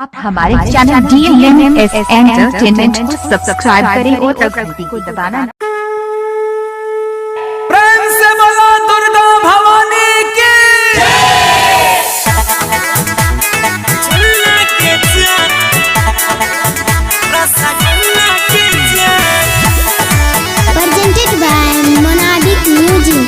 आप हमारे channel DLMS entertainment को सब्सक्राइब करें और घंटी को दबाना। प्रेम से बोलो दुर्गा भवानी की। Presented by Monadic Music.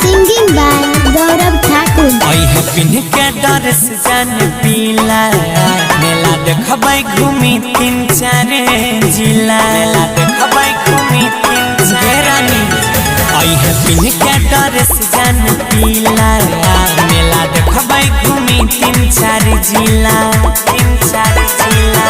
Singing by Gaurav Thakur. Pin के डर से जान पीला मेला देखबै घूमी 3-4 जिला मेला देखबै घूमी 3-4 रानी। पिन के डर से जान पीला मेला देखबै घूमी 3-4 जिला 3-4 जिला।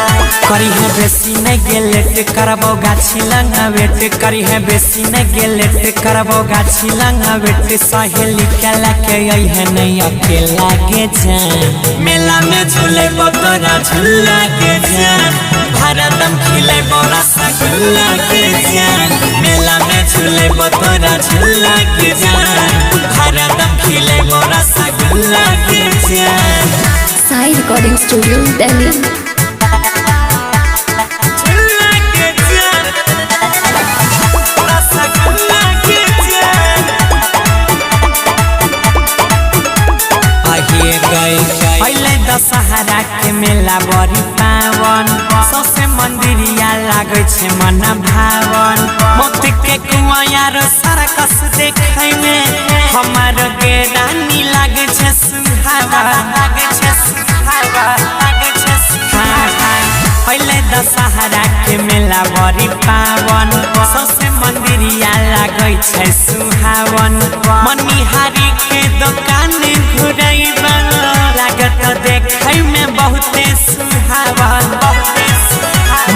करी है बेसी न गेलेट करबो गाछी लंगा वेट करी है बेसी न गेलेट करबो गाछी लंगा वेट सहेली के लेके आई है नहीं अकेला के जान मेला में झूले तोरा झूला के जान भारतम खिले रसगुल्ला के जान मेला में झूले तोरा झूला के जान भारतम खिले रसगुल्ला के जान। Sai Recording Studio, Delhi. पहले दशहरा के मेला बड़ी पावन सौसे मंदिरिया लागे छे मन भावन मोती के कुआं यार सरकस देखे में हमार के रानी लागे छे सुहावा लागे छे सुहावा लागे छे सुहावा। पहले दशहरा के मेला बड़ी पावन सौसे मंदिरिया लागे छे सुहावन मनिहारी के दुकान घुरैबा लागत देखे में बहुते सुहावन बहुते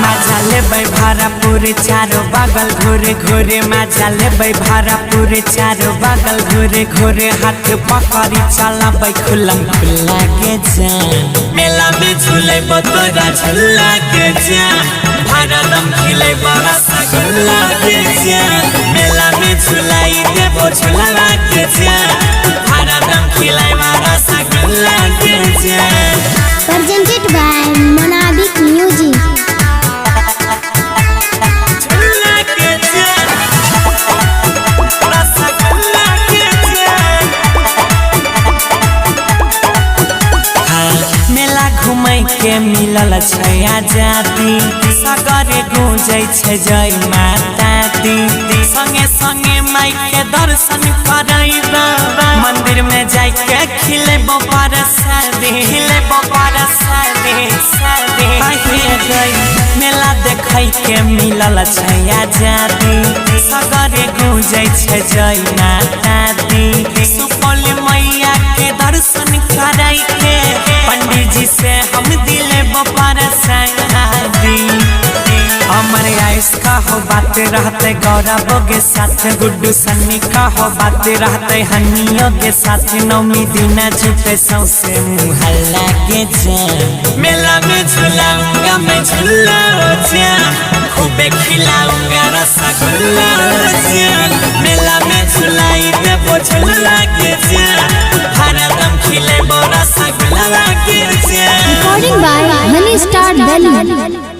मजा लेबै भारपुर चारो बगल घूरे घूरे मजा लेबै भारपुर चारो बगल घूरे घूरे हाथ पकड़ी चलबै खुलम खुला के जान मेला में झूले तोरा झूला के जान भारतम खिले रसगुल्ला के जान मेला में झूलाई देबो झूला के जान भारतम खिले रसगुल्ला के जान। Presented by Monadic Music. घुमै के मिलल छै आजादी सगरे गूंजै छै जय माता दी संगे संगे माई के दर्शन करैबा मंदिर में जाय के खिलेबो परसादी खिलेबो परसादी सादी मेला देखै के मिलल छै आजादी सगरे गूंजै छै जय माता दी सुपौल मैया के दर्शन करै के पंडित जी से हम दिले बपार संगादी हमर आइस का हो बात रहते गौरव के साथ गुड्डू सन्नी का हो बात रहते हनियों के साथ नौमी दिना जुटे सौसे मुहल्ला के जान मेला में झूलाऊंगा मैं झूला जान खूबे खिलाऊंगा रसगुल्ला जान मेला में झूलाई देबो झूला के जान भारतम खिले रसगुल्ला के जान। Recording by Money Star Delhi.